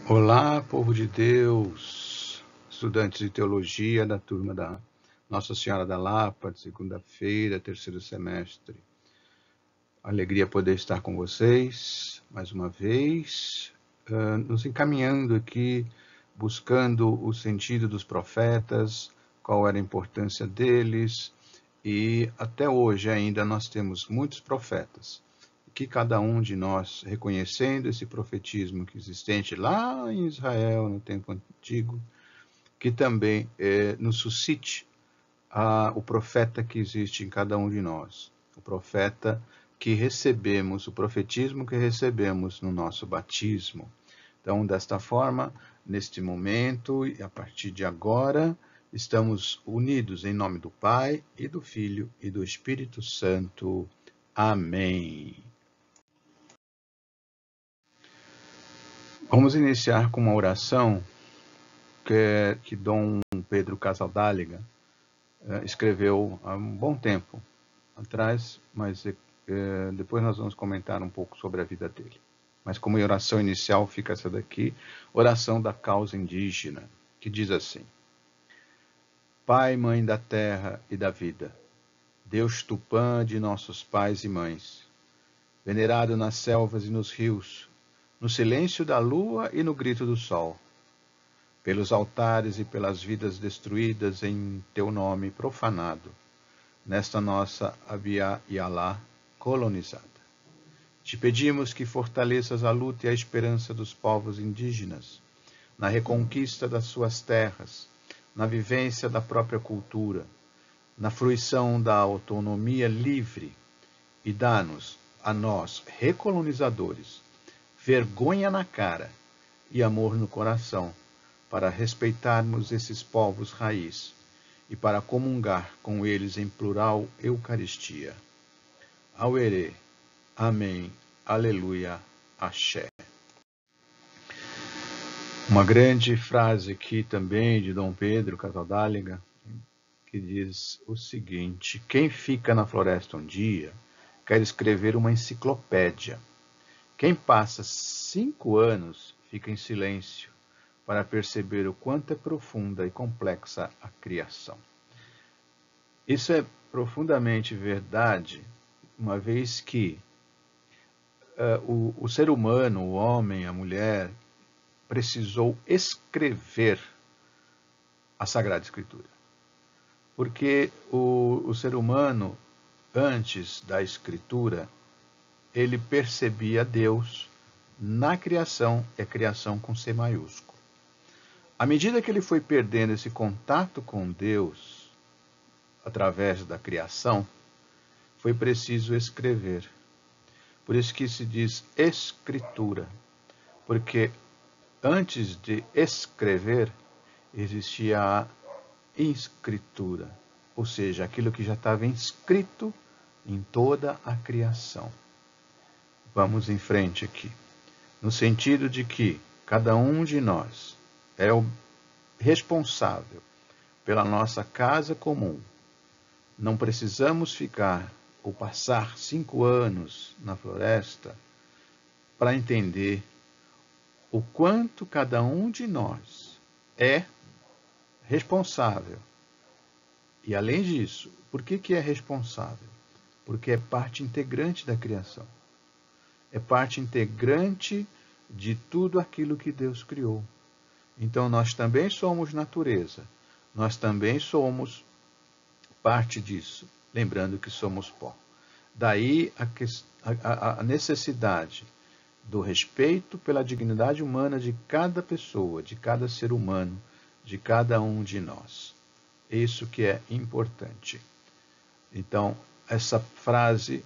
Olá, povo de Deus, estudantes de teologia da turma da Nossa Senhora da Lapa, de segunda-feira, terceiro semestre. Alegria poder estar com vocês mais uma vez, nos encaminhando aqui, buscando o sentido dos profetas, qual era a importância deles, e até hoje ainda nós temos muitos profetas. Que cada um de nós, reconhecendo esse profetismo que existente lá em Israel, no tempo antigo, que também nos suscite o profeta que existe em cada um de nós, o profeta que recebemos, o profetismo que recebemos no nosso batismo. Então, desta forma, neste momento e a partir de agora, estamos unidos em nome do Pai, e do Filho e do Espírito Santo. Amém. Vamos iniciar com uma oração que Dom Pedro Casaldáliga escreveu há um bom tempo atrás, mas depois nós vamos comentar um pouco sobre a vida dele. Mas como oração inicial fica essa daqui, oração da causa indígena, que diz assim: Pai, Mãe da terra e da vida, Deus Tupã de nossos pais e mães, venerado nas selvas e nos rios, no silêncio da lua e no grito do sol, pelos altares e pelas vidas destruídas em teu nome profanado, nesta nossa Abya Yalá colonizada. Te pedimos que fortaleças a luta e a esperança dos povos indígenas, na reconquista das suas terras, na vivência da própria cultura, na fruição da autonomia livre, e dá-nos, a nós, recolonizadores, vergonha na cara e amor no coração, para respeitarmos esses povos raiz e para comungar com eles em plural Eucaristia. Auerê. Amém. Aleluia. Axé. Uma grande frase aqui também de Dom Pedro Casaldáliga, que diz o seguinte: quem fica na floresta um dia quer escrever uma enciclopédia. Quem passa 5 anos fica em silêncio para perceber o quanto é profunda e complexa a criação. Isso é profundamente verdade, uma vez que o ser humano, o homem, a mulher, precisou escrever a Sagrada Escritura. Porque o ser humano, antes da Escritura, ele percebia Deus na criação, é criação com C maiúsculo. À medida que ele foi perdendo esse contato com Deus, através da criação, foi preciso escrever. Por isso que se diz escritura, porque antes de escrever, existia a escritura, ou seja, aquilo que já estava inscrito em toda a criação. Vamos em frente aqui, no sentido de que cada um de nós é o responsável pela nossa casa comum. Não precisamos ficar ou passar 5 anos na floresta para entender o quanto cada um de nós é responsável. E além disso, por que é responsável? Porque é parte integrante da criação. É parte integrante de tudo aquilo que Deus criou. Então nós também somos natureza. Nós também somos parte disso. Lembrando que somos pó. Daí a necessidade do respeito pela dignidade humana de cada pessoa, de cada ser humano, de cada um de nós. Isso que é importante. Então, essa frase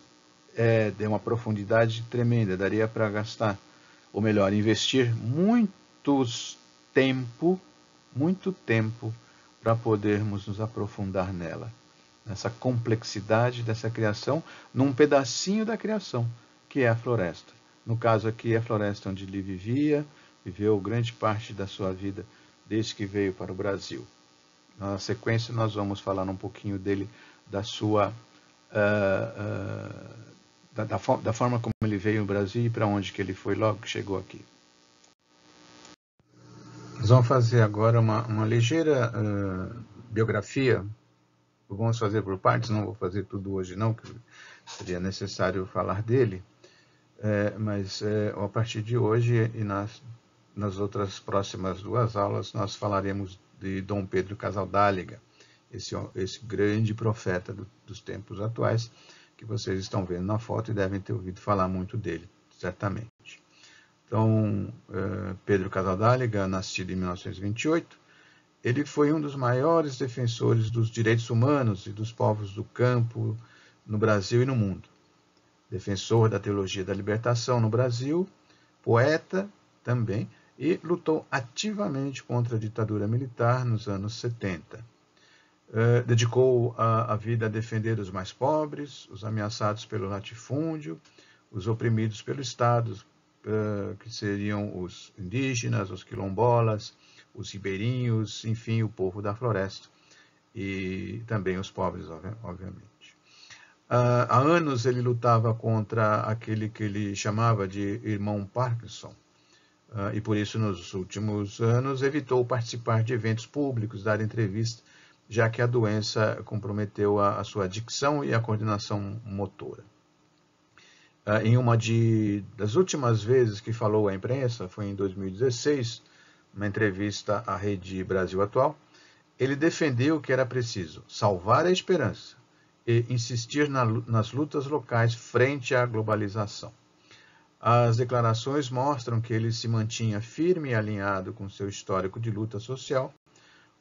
de uma profundidade tremenda, daria para gastar, ou melhor, investir muito tempo para podermos nos aprofundar nela, nessa complexidade dessa criação, num pedacinho da criação, que é a floresta. No caso aqui, é a floresta onde ele viveu grande parte da sua vida, desde que veio para o Brasil. Na sequência, nós vamos falar um pouquinho dele, da sua da forma como ele veio no Brasil e para onde que ele foi logo que chegou aqui. Nós vamos fazer agora uma ligeira biografia. Vamos fazer por partes, não vou fazer tudo hoje não, que seria necessário falar dele, mas a partir de hoje e nas outras próximas 2 aulas nós falaremos de Dom Pedro Casaldáliga, esse grande profeta dos tempos atuais, que vocês estão vendo na foto e devem ter ouvido falar muito dele, certamente. Então, Pedro Casaldáliga, nascido em 1928, ele foi um dos maiores defensores dos direitos humanos e dos povos do campo no Brasil e no mundo. Defensor da teologia da libertação no Brasil, poeta também, e lutou ativamente contra a ditadura militar nos anos 70. Dedicou a vida a defender os mais pobres, os ameaçados pelo latifúndio, os oprimidos pelo Estado, que seriam os indígenas, os quilombolas, os ribeirinhos, enfim, o povo da floresta, e também os pobres, obviamente. Há anos ele lutava contra aquele que ele chamava de irmão Parkinson, e por isso nos últimos anos evitou participar de eventos públicos, dar entrevistas, já que a doença comprometeu a sua dicção e a coordenação motora. Em uma das últimas vezes que falou à imprensa, foi em 2016, uma entrevista à Rede Brasil Atual, ele defendeu que era preciso salvar a esperança e insistir nas lutas locais frente à globalização. As declarações mostram que ele se mantinha firme e alinhado com seu histórico de luta social,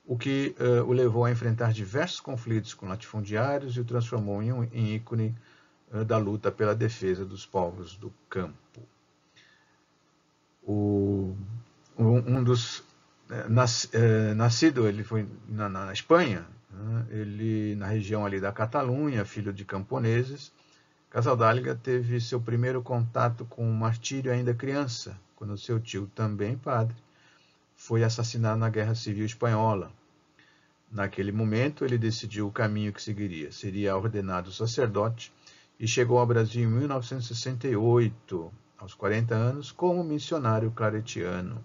o que o levou a enfrentar diversos conflitos com latifundiários e o transformou em ícone da luta pela defesa dos povos do campo. Nascido, ele foi na Espanha, ele na região ali da Catalunha, filho de camponeses. Casaldáliga teve seu primeiro contato com o martírio ainda criança, quando seu tio, também padre, foi assassinado na Guerra Civil Espanhola. Naquele momento, ele decidiu o caminho que seguiria. Seria ordenado sacerdote e chegou ao Brasil em 1968, aos 40 anos, como missionário claretiano.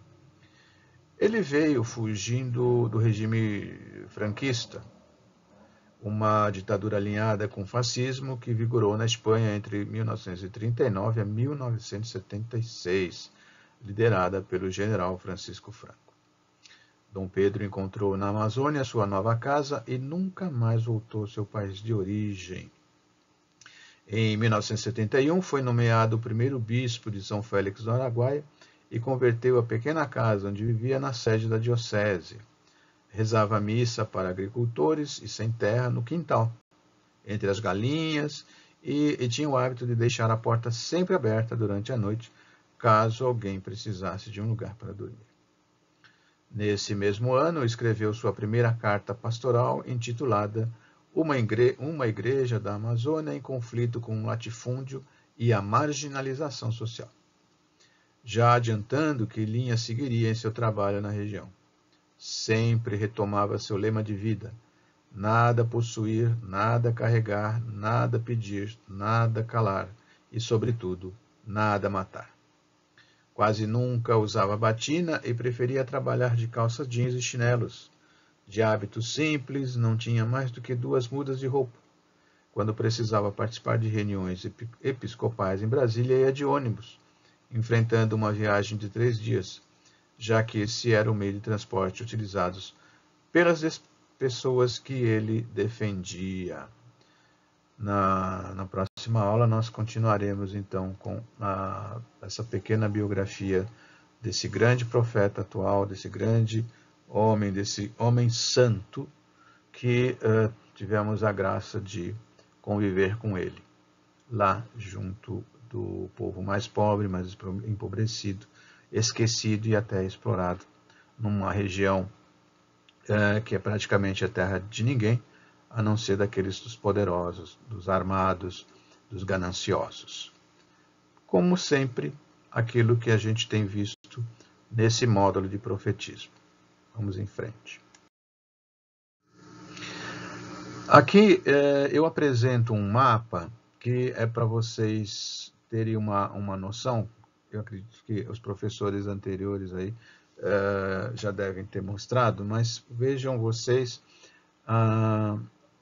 Ele veio fugindo do regime franquista, uma ditadura alinhada com o fascismo que vigorou na Espanha entre 1939 a 1976, liderada pelo general Francisco Franco. Dom Pedro encontrou na Amazônia sua nova casa e nunca mais voltou ao seu país de origem. Em 1971, foi nomeado o primeiro bispo de São Félix do Araguaia e converteu a pequena casa onde vivia na sede da diocese. Rezava a missa para agricultores e sem terra no quintal, entre as galinhas, e tinha o hábito de deixar a porta sempre aberta durante a noite, caso alguém precisasse de um lugar para dormir. Nesse mesmo ano, escreveu sua primeira carta pastoral, intitulada Uma Igreja da Amazônia em conflito com o latifúndio e a marginalização social, já adiantando que linha seguiria em seu trabalho na região. Sempre retomava seu lema de vida: nada possuir, nada carregar, nada pedir, nada calar e, sobretudo, nada matar. Quase nunca usava batina e preferia trabalhar de calça jeans e chinelos. De hábitos simples, não tinha mais do que 2 mudas de roupa. Quando precisava participar de reuniões episcopais em Brasília, ia de ônibus, enfrentando uma viagem de 3 dias, já que esse era o meio de transporte utilizado pelas pessoas que ele defendia. Na próxima aula, nós continuaremos, então, com essa pequena biografia desse grande profeta atual, desse grande homem, desse homem santo, que tivemos a graça de conviver com ele, lá junto do povo mais pobre, mais empobrecido, esquecido e até explorado, numa região que é praticamente a terra de ninguém, a não ser daqueles dos poderosos, dos armados, dos gananciosos. Como sempre, aquilo que a gente tem visto nesse módulo de profetismo. Vamos em frente. Aqui eu apresento um mapa que é para vocês terem uma noção. Eu acredito que os professores anteriores aí já devem ter mostrado, mas vejam vocês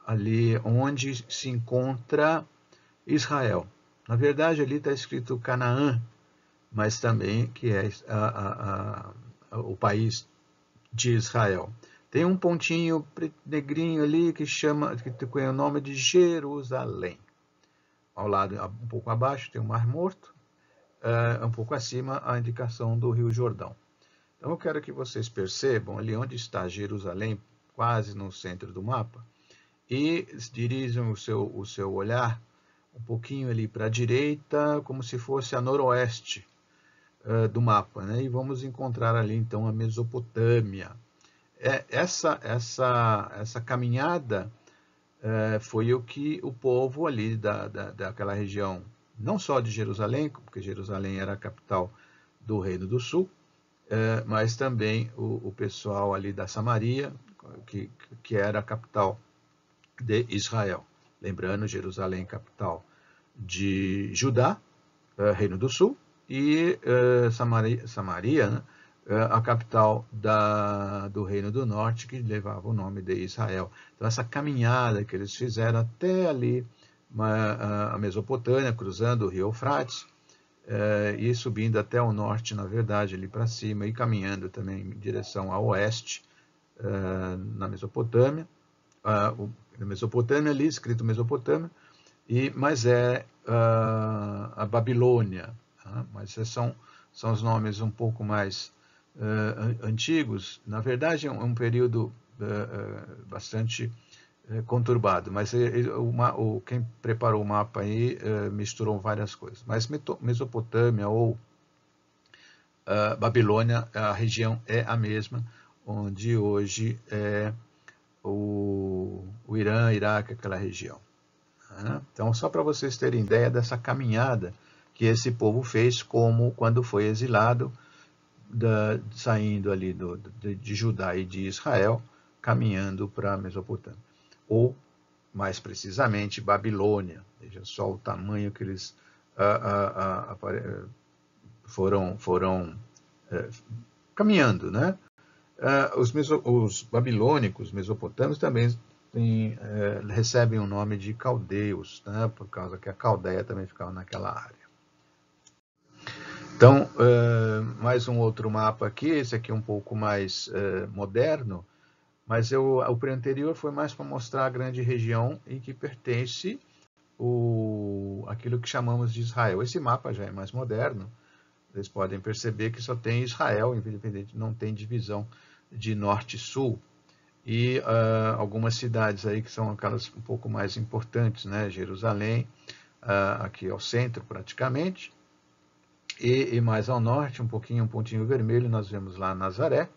ali onde se encontra Israel. Na verdade, ali está escrito Canaã, mas também que é o país de Israel. Tem um pontinho negrinho ali que tem o nome de Jerusalém. Ao lado, um pouco abaixo, tem o Mar Morto, um pouco acima, a indicação do Rio Jordão. Então, eu quero que vocês percebam ali onde está Jerusalém, quase no centro do mapa, e dirijam o seu olhar um pouquinho ali para a direita, como se fosse a noroeste do mapa, né? E vamos encontrar ali, então, a Mesopotâmia. Essa caminhada foi o que o povo ali daquela região, não só de Jerusalém, porque Jerusalém era a capital do Reino do Sul, mas também o pessoal ali da Samaria, que era a capital de Israel. Lembrando, Jerusalém, capital de Judá, Reino do Sul, e Samaria, né, a capital do Reino do Norte, que levava o nome de Israel. Então, essa caminhada que eles fizeram até ali, a Mesopotâmia, cruzando o rio Eufrates, e subindo até o norte, na verdade, ali para cima, e caminhando também em direção a oeste, na Mesopotâmia. Na Mesopotâmia ali, escrito Mesopotâmia, mas é a Babilônia. Mas são os nomes um pouco mais antigos. Na verdade, é um período bastante conturbado, mas quem preparou o mapa aí misturou várias coisas. Mas Mesopotâmia ou Babilônia, a região é a mesma, onde hoje é o Irã, Iraque, aquela região. Então, só para vocês terem ideia dessa caminhada que esse povo fez, como quando foi exilado, saindo ali de Judá e de Israel, caminhando para a Mesopotâmia. Ou, mais precisamente, Babilônia. Veja só o tamanho que eles foram caminhando, né? Os babilônicos, mesopotâmios, também recebem o nome de caldeus, né? Por causa que a Caldeia também ficava naquela área. Então, mais um outro mapa aqui, esse aqui é um pouco mais moderno, mas o anterior foi mais para mostrar a grande região em que pertence aquilo que chamamos de Israel. Esse mapa já é mais moderno, vocês podem perceber que só tem Israel, independente, não tem divisão de norte e sul. E algumas cidades aí que são aquelas um pouco mais importantes, né? Jerusalém, aqui ao centro praticamente, e mais ao norte, um pontinho vermelho, nós vemos lá Nazaré.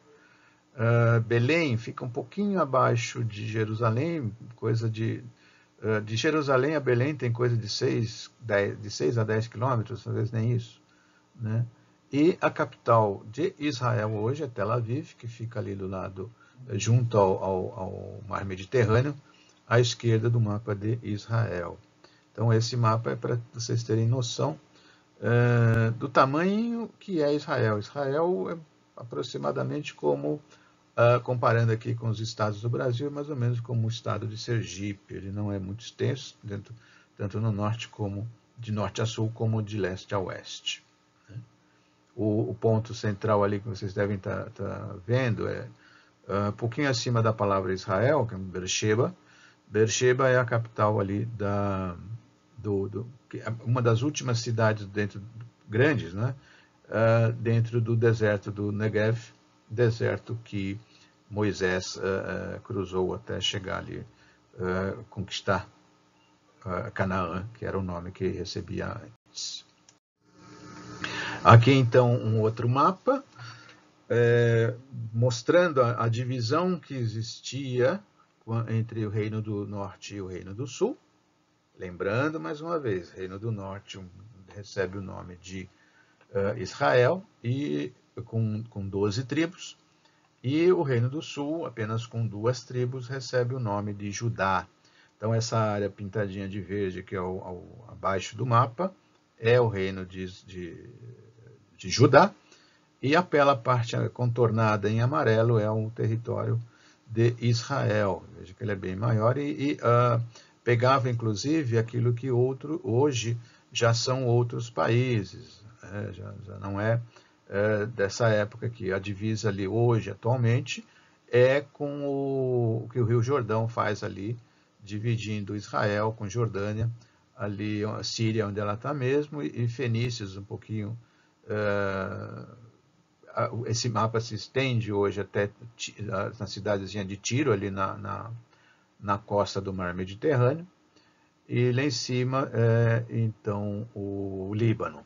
Belém fica um pouquinho abaixo de Jerusalém, coisa de Jerusalém a Belém tem coisa de 6 a 10 quilômetros, talvez nem isso, né? E a capital de Israel hoje é Tel Aviv, que fica ali do lado, junto ao mar Mediterrâneo, à esquerda do mapa de Israel. Então, esse mapa é para vocês terem noção do tamanho que é Israel. Israel é aproximadamente como, comparando aqui com os estados do Brasil, mais ou menos como o estado de Sergipe. Ele não é muito extenso, tanto no norte como de norte a sul, como de leste a oeste. O ponto central ali que vocês devem estar vendo é um pouquinho acima da palavra Israel, que é Beersheba. Beersheba é a capital ali uma das últimas cidades grandes, né? Dentro do deserto do Negev, deserto que Moisés cruzou até chegar ali, conquistar Canaã, que era o nome que recebia antes. Aqui, então, um outro mapa, mostrando a divisão que existia entre o Reino do Norte e o Reino do Sul. Lembrando, mais uma vez, o Reino do Norte recebe o nome de Israel, e com 12 tribos, e o Reino do Sul, apenas com 2 tribos, recebe o nome de Judá. Então, essa área pintadinha de verde, que é abaixo do mapa, é o reino de Judá, E a pela parte contornada em amarelo é o território de Israel. Veja que ele é bem maior e pegava, inclusive, aquilo que hoje já são outros países. Já não é dessa época aqui. A divisa ali hoje, atualmente, é com o que o Rio Jordão faz ali, dividindo Israel com Jordânia, ali a Síria, onde ela está mesmo, e Fenícios um pouquinho. Esse mapa se estende hoje até na cidadezinha de Tiro, ali na costa do Mar Mediterrâneo, e lá em cima então o Líbano.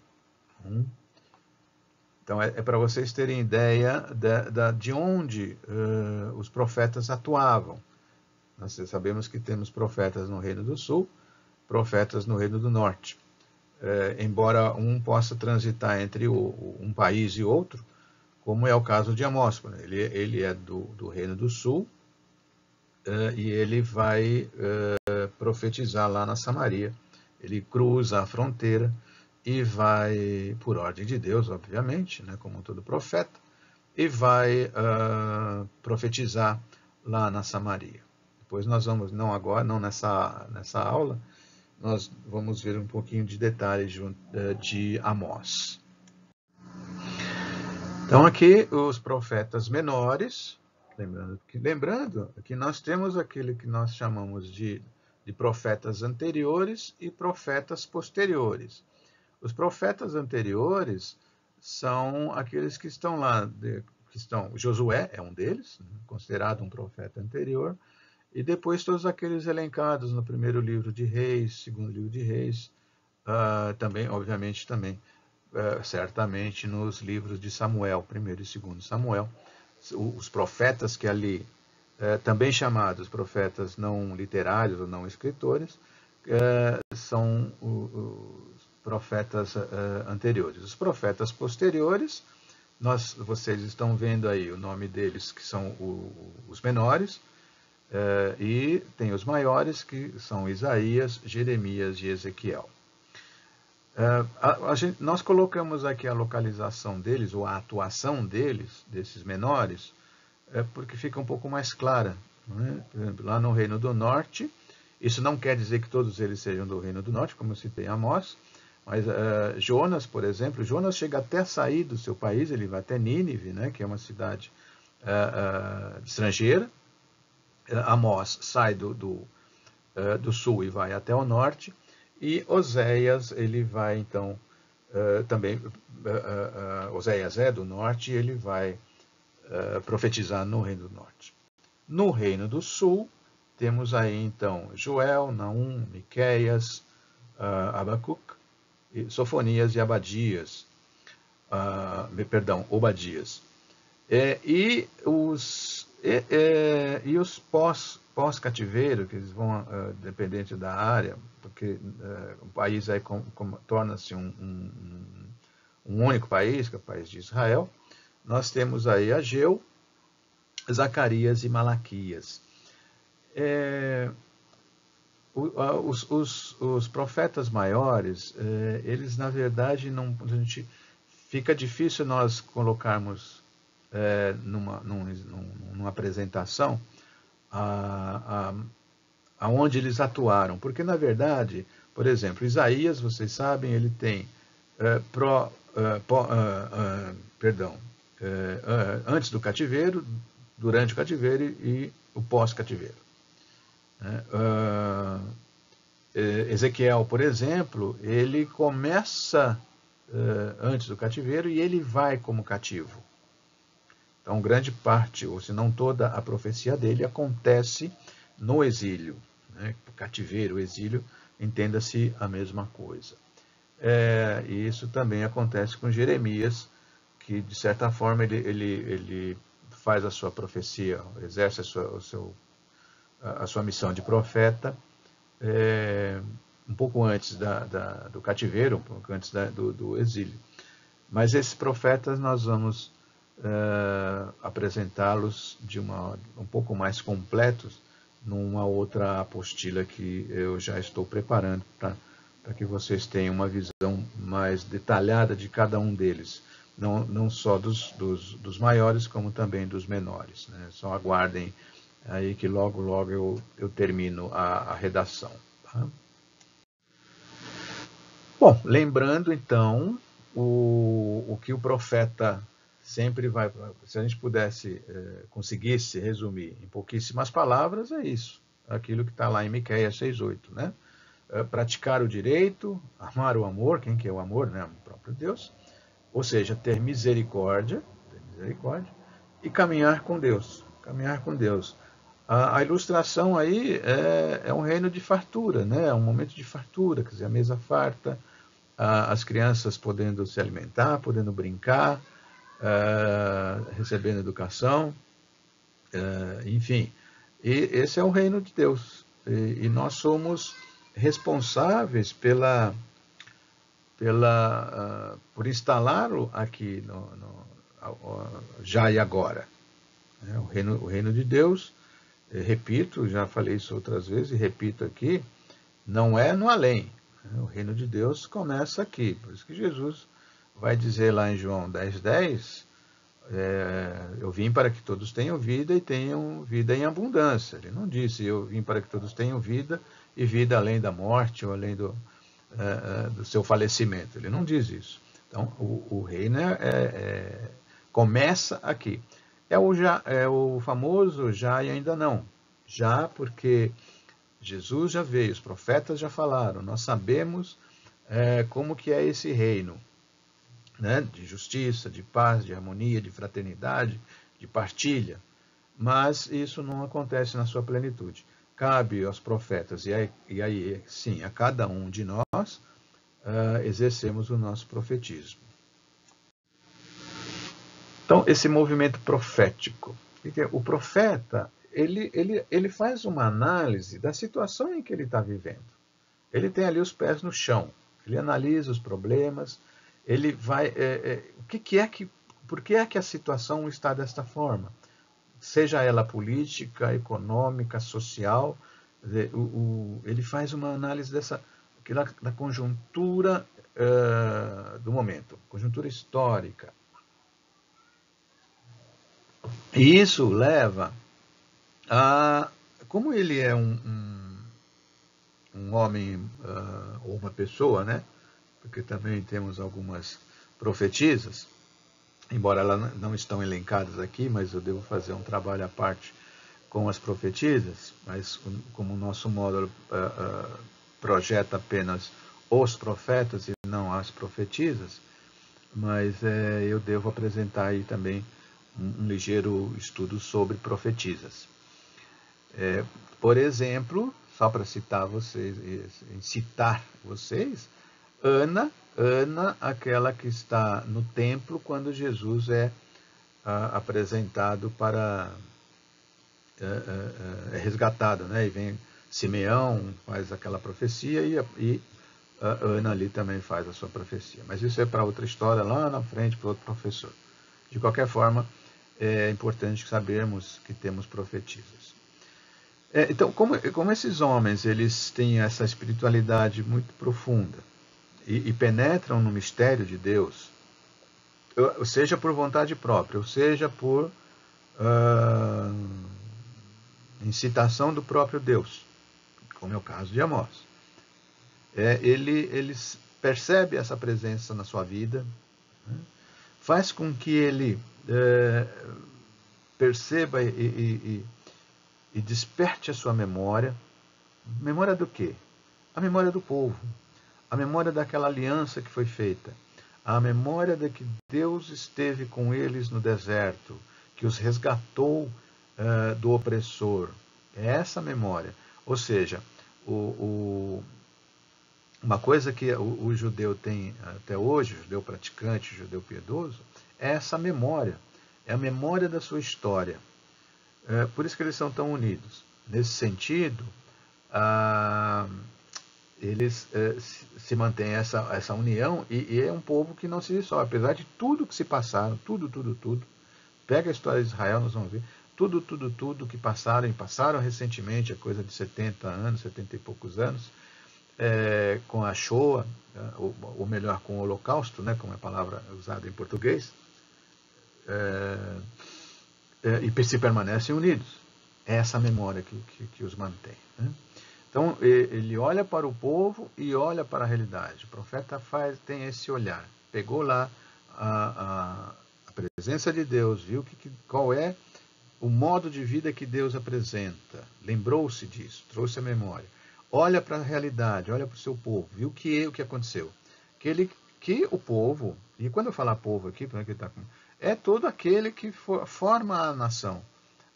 Então é para vocês terem ideia de onde os profetas atuavam. Nós sabemos que temos profetas no Reino do Sul, profetas no Reino do Norte. Embora um possa transitar entre um país e outro, como é o caso de Amós. Ele é do Reino do Sul e ele vai profetizar lá na Samaria. Ele cruza a fronteira e vai, por ordem de Deus, obviamente, né, como todo profeta, e vai profetizar lá na Samaria. Depois nós vamos, não agora, não nessa aula, nós vamos ver um pouquinho de detalhes de Amós. Então aqui os profetas menores, lembrando que nós temos aquele que nós chamamos de profetas anteriores e profetas posteriores. Os profetas anteriores são aqueles que estão lá, Josué é um deles, considerado um profeta anterior, e depois todos aqueles elencados no primeiro livro de Reis, segundo livro de Reis, também, obviamente, também, certamente nos livros de Samuel, primeiro e segundo Samuel, os profetas que ali, também chamados profetas não literários ou não escritores, são os profetas anteriores. Os profetas posteriores, vocês estão vendo aí o nome deles, que são os menores, e tem os maiores, que são Isaías, Jeremias e Ezequiel. Nós colocamos aqui a localização deles, ou a atuação deles, desses menores, porque fica um pouco mais clara. Né? Por exemplo, lá no Reino do Norte, isso não quer dizer que todos eles sejam do Reino do Norte, como eu citei Amós, mas Jonas, por exemplo, Jonas chega até a sair do seu país, ele vai até Nínive, né, que é uma cidade estrangeira. Amós sai do sul e vai até o norte, e Oséias, ele vai então também, Oséias é do norte, e ele vai profetizar no Reino do Norte. No Reino do Sul, temos aí então Joel, Naum, Miqueias, Abacuque, Sofonias e Obadias. E os pós-cativeiro, que eles vão, dependente da área, porque o país aí torna-se um único país, que é o país de Israel, nós temos aí Ageu, Zacarias e Malaquias. Os profetas maiores, eles na verdade fica difícil nós colocarmos numa apresentação aonde eles atuaram, porque na verdade, por exemplo, Isaías, vocês sabem, ele tem antes do cativeiro, durante o cativeiro e o pós-cativeiro. Ezequiel, por exemplo, ele começa antes do cativeiro e ele vai como cativo. Então, grande parte, ou se não toda, a profecia dele acontece no exílio. Né? O cativeiro, o exílio, entenda-se a mesma coisa. E isso também acontece com Jeremias, que, de certa forma, ele faz a sua profecia, exerce a sua missão de profeta, um pouco antes do cativeiro, um pouco antes do exílio. Mas esses profetas nós vamos apresentá-los um pouco mais completos numa outra apostila que eu já estou preparando para que vocês tenham uma visão mais detalhada de cada um deles. não só dos maiores, como também dos menores, né? Só aguardem aí que logo, logo eu termino a redação. Tá? Bom, lembrando então o que o profeta sempre vai... Se a gente pudesse, conseguisse resumir em pouquíssimas palavras, é isso. Aquilo que está lá em Miqueias 6,8, né? Praticar o direito, amar o amor, quem que é o amor, né? O próprio Deus. Ou seja, ter misericórdia, e caminhar com Deus. Caminhar com Deus. A ilustração aí é um reino de fartura, né? É um momento de fartura, quer dizer, a mesa farta, as crianças podendo se alimentar, podendo brincar, recebendo educação, enfim. E esse é o reino de Deus. E nós somos responsáveis por instalá-lo aqui já e agora. O reino de Deus, repito, já falei isso outras vezes e repito aqui, não é no além. O reino de Deus começa aqui. Por isso que Jesus vai dizer lá em João 10:10, eu vim para que todos tenham vida e tenham vida em abundância. Ele não disse, eu vim para que todos tenham vida e vida além da morte ou além do seu falecimento. Ele não diz isso. Então, o reino começa aqui. É o famoso já e ainda não. Já porque Jesus já veio, os profetas já falaram, nós sabemos como que é esse reino, né? De justiça, de paz, de harmonia, de fraternidade, de partilha. Mas isso não acontece na sua plenitude. Cabe aos profetas, e aí sim, a cada um de nós, exercemos o nosso profetismo. Então, esse movimento profético. O profeta, ele faz uma análise da situação em que ele está vivendo. Ele tem ali os pés no chão, ele analisa os problemas, ele vai... por que é que a situação está desta forma? Seja ela política, econômica, social, ele faz uma análise da conjuntura do momento, conjuntura histórica. E isso leva a... Como ele é um homem ou uma pessoa, né? Porque também temos algumas profetisas, embora elas não estão elencadas aqui, mas eu devo fazer um trabalho à parte com as profetisas, mas como o nosso módulo projeta apenas os profetas e não as profetisas, mas eu devo apresentar aí também um ligeiro estudo sobre profetisas. Por exemplo, só para citar vocês, Ana, aquela que está no templo quando Jesus é apresentado é resgatado, né? E vem Simeão, faz aquela profecia e Ana ali também faz a sua profecia. Mas isso é para outra história, lá na frente, para outro professor. De qualquer forma, é importante sabermos que temos profetisas. Então, como esses homens eles têm essa espiritualidade muito profunda e penetram no mistério de Deus, seja por vontade própria, ou seja por incitação do próprio Deus, como é o caso de Amós, eles percebem essa presença na sua vida, né? Faz com que ele perceba e desperte a sua memória. Memória do quê? A memória do povo, a memória daquela aliança que foi feita, a memória de que Deus esteve com eles no deserto, que os resgatou do opressor. É essa memória. Ou seja, uma coisa que o judeu tem até hoje, o judeu praticante, o judeu piedoso, é essa memória. É a memória da sua história. Por isso que eles são tão unidos. Nesse sentido, eles se mantêm essa união e é um povo que não se dissolve. Apesar de tudo que se passaram, tudo. Pega a história de Israel, nós vamos ver. Tudo que passaram recentemente, a coisa de 70 anos, 70 e poucos anos, com a Shoah, ou melhor, com o Holocausto, né, como é a palavra usada em português, e se permanecem unidos. É essa memória que os mantém. Né? Então, ele olha para o povo e olha para a realidade. O profeta tem esse olhar. Pegou lá a presença de Deus, viu qual é o modo de vida que Deus apresenta. Lembrou-se disso, trouxe a memória. Olha para a realidade, olha para o seu povo, viu o que aconteceu. Que o povo, e quando eu falar povo aqui, é todo aquele que forma a nação.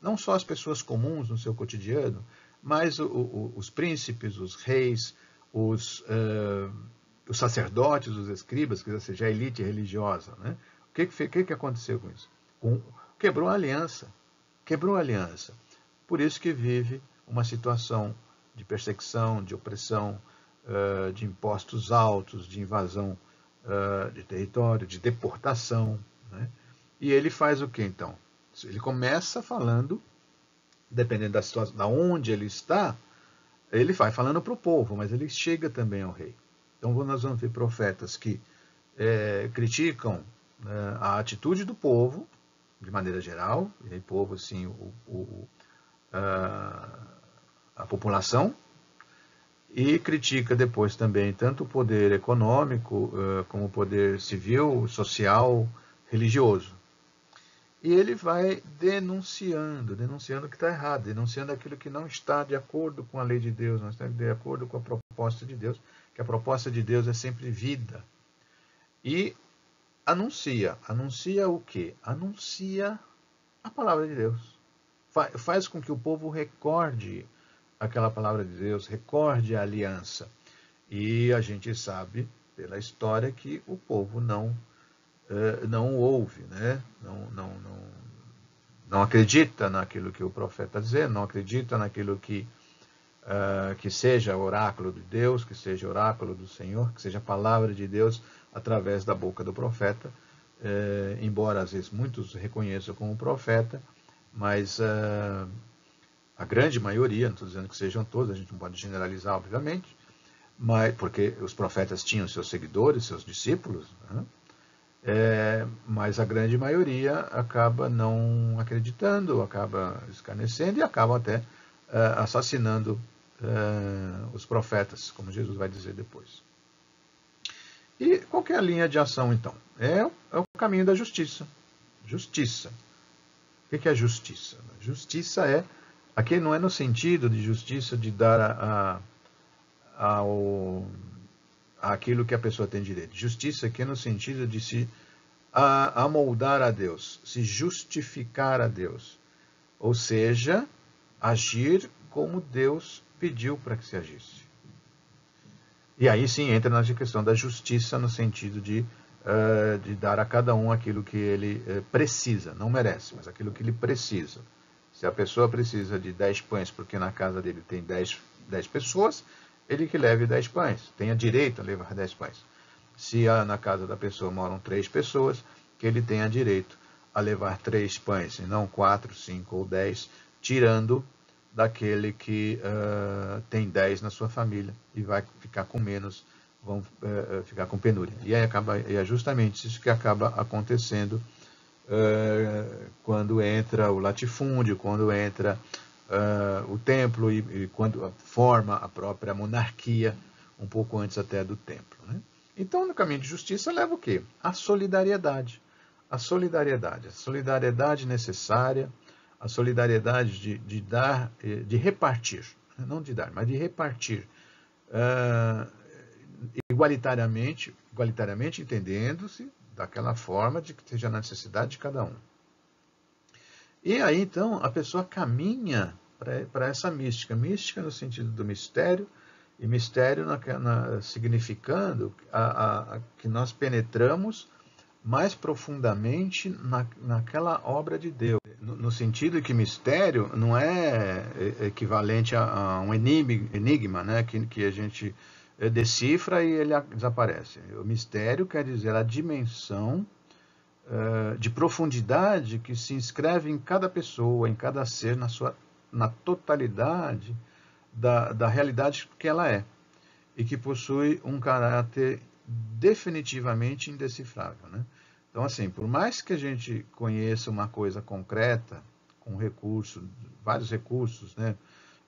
Não só as pessoas comuns no seu cotidiano, mas os príncipes, os reis, os sacerdotes, os escribas, quer dizer, a elite religiosa. Né? O que aconteceu com isso? Quebrou a aliança. Quebrou a aliança. Por isso que vive uma situação de perseguição, de opressão, de impostos altos, de invasão de território, de deportação. Né? E ele faz o que então? Ele começa falando, dependendo da situação, da onde ele está, ele vai falando para o povo, mas ele chega também ao rei. Então nós vamos ver profetas que criticam a atitude do povo, de maneira geral, e aí povo, assim, a população, e critica depois também tanto o poder econômico, como o poder civil, social, religioso. E ele vai denunciando o que está errado, denunciando aquilo que não está de acordo com a lei de Deus, não está de acordo com a proposta de Deus, que a proposta de Deus é sempre vida. E anuncia o quê? Anuncia a palavra de Deus. Faz com que o povo recorde aquela palavra de Deus, recorde a aliança. E a gente sabe, pela história, que o povo não ouve, né? Não acredita naquilo que o profeta está dizendo, não acredita naquilo que seja oráculo de Deus, que seja oráculo do Senhor, que seja a palavra de Deus através da boca do profeta, embora às vezes muitos reconheçam como profeta, mas a grande maioria, não estou dizendo que sejam todos, a gente não pode generalizar, obviamente, mas, porque os profetas tinham seus seguidores, seus discípulos, né? Mas a grande maioria acaba não acreditando, acaba escarnecendo e acaba até assassinando os profetas, como Jesus vai dizer depois. E qual que é a linha de ação, então? É o caminho da justiça. Justiça. O que é justiça? Justiça aqui não é no sentido de justiça de dar aquilo que a pessoa tem direito. Justiça aqui é no sentido de se amoldar a Deus, se justificar a Deus. Ou seja, agir como Deus pediu para que se agisse. E aí sim entra na questão da justiça no sentido de dar a cada um aquilo que ele precisa, não merece, mas aquilo que ele precisa. Se a pessoa precisa de 10 pães porque na casa dele tem 10 pessoas, ele que leve 10 pães, tenha direito a levar 10 pães. Se na casa da pessoa moram 3 pessoas, que ele tenha direito a levar 3 pães, e não 4, 5 ou 10, tirando daquele que tem 10 na sua família e vai ficar com menos, vão ficar com penúria. E aí é justamente isso que acaba acontecendo quando entra o latifúndio, quando entra o templo e quando forma a própria monarquia, um pouco antes até do templo. Né? Então, no caminho de justiça leva o quê? A solidariedade. A solidariedade necessária, a solidariedade de dar, de repartir, não de dar, mas de repartir igualitariamente entendendo-se daquela forma de que seja na necessidade de cada um. E aí, então, a pessoa caminha para essa mística. Mística no sentido do mistério, e mistério significando que nós penetramos mais profundamente naquela obra de Deus. No sentido que mistério não é equivalente a um enigma, né, que a gente decifra e ele desaparece. O mistério quer dizer a dimensão de profundidade que se inscreve em cada pessoa, em cada ser, na totalidade da realidade que ela é. e que possui um caráter definitivamente indecifrável, né? Então, assim, por mais que a gente conheça uma coisa concreta, com recurso, vários recursos, né?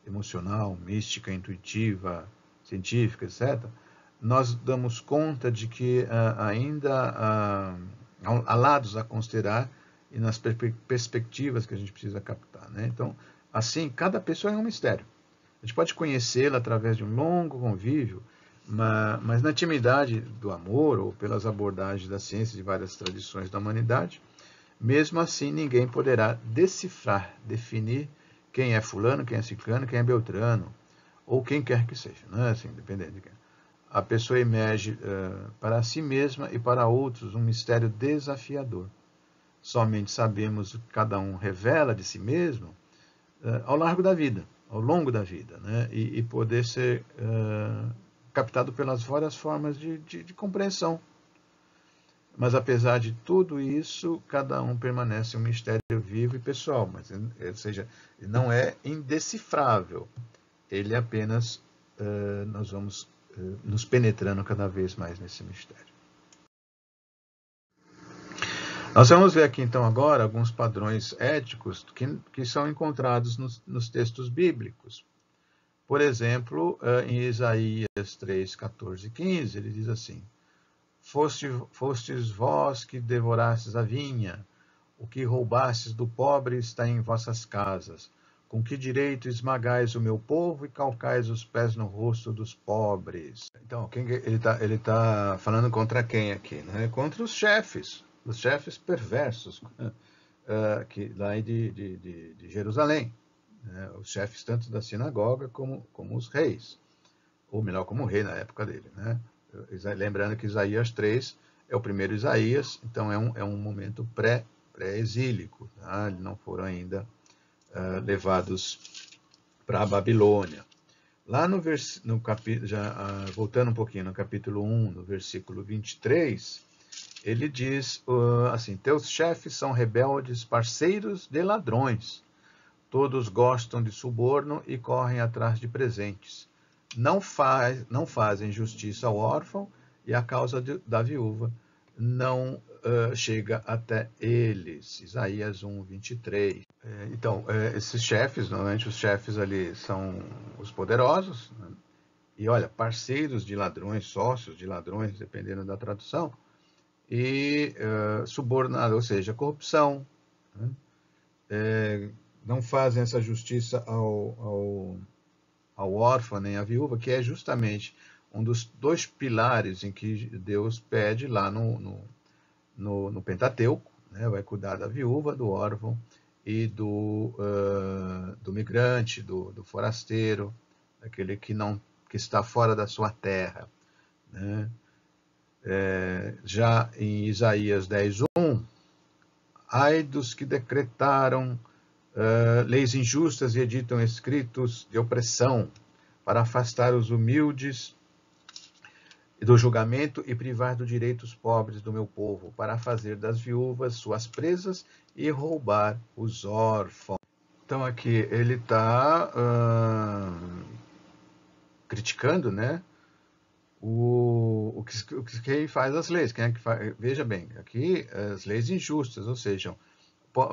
Emocional, mística, intuitiva, científica, etc., nós damos conta de que ainda há lados a considerar e nas perspectivas que a gente precisa captar, né? Então, assim, cada pessoa é um mistério. A gente pode conhecê-la através de um longo convívio, mas na intimidade do amor ou pelas abordagens da ciência de várias tradições da humanidade, mesmo assim ninguém poderá decifrar, definir quem é fulano, quem é ciclano, quem é beltrano, ou quem quer que seja, né? Assim, dependendo de quem. A pessoa emerge para si mesma e para outros um mistério desafiador. Somente sabemos o que cada um revela de si mesmo ao largo da vida, ao longo da vida, né? E poder ser captado pelas várias formas de compreensão. Mas apesar de tudo isso, cada um permanece um mistério vivo e pessoal, mas, ou seja, não é indecifrável. Ele apenas, nós vamos nos penetrando cada vez mais nesse mistério. Nós vamos ver aqui então agora alguns padrões éticos que são encontrados nos textos bíblicos. Por exemplo, em Isaías 3, 14 e 15, ele diz assim: Fostes vós que devorastes a vinha, o que roubastes do pobre está em vossas casas. Com que direito esmagais o meu povo e calcais os pés no rosto dos pobres? Então, ele tá falando contra quem aqui? Né? Contra os chefes perversos lá de Jerusalém. Né? Os chefes tanto da sinagoga como os reis. Ou melhor, como rei na época dele. Né? Lembrando que Isaías 3 é o primeiro Isaías, então é um momento pré-exílico. Tá? Eles não foram ainda levados para a Babilônia. Lá no capítulo, voltando um pouquinho no capítulo 1, no versículo 23, ele diz assim: Teus chefes são rebeldes, parceiros de ladrões. Todos gostam de suborno e correm atrás de presentes. Não fazem justiça ao órfão e a causa da viúva não chega até eles. Isaías 1, 23. Então, esses chefes, normalmente os chefes ali são os poderosos, né? E olha, parceiros de ladrões, sócios de ladrões, dependendo da tradução, e subornado, ou seja, corrupção, né? Não fazem essa justiça ao órfão nem à viúva, que é justamente um dos dois pilares em que Deus pede lá no Pentateuco, né? Vai cuidar da viúva, do órfão e do migrante, do forasteiro, daquele que está fora da sua terra, né? Já em Isaías 10:1, ai dos que decretaram leis injustas e editam escritos de opressão para afastar os humildes do julgamento e privar do direito os pobres do meu povo, para fazer das viúvas suas presas e roubar os órfãos. Então aqui ele está criticando, né, quem faz as leis, quem é que faz. Veja bem, aqui as leis injustas, ou seja,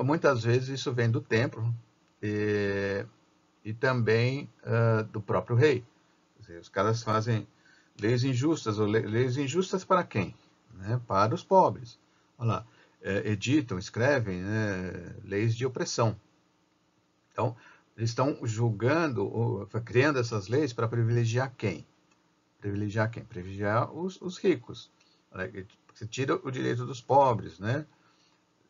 muitas vezes isso vem do templo e também do próprio rei. Quer dizer, os caras fazem leis injustas, ou leis injustas para quem? Né? Para os pobres. Olha lá, editam, escrevem, né, leis de opressão. Então, eles estão julgando, criando essas leis para privilegiar quem? Privilegiar quem? Privilegiar os ricos. Você tira o direito dos pobres, né?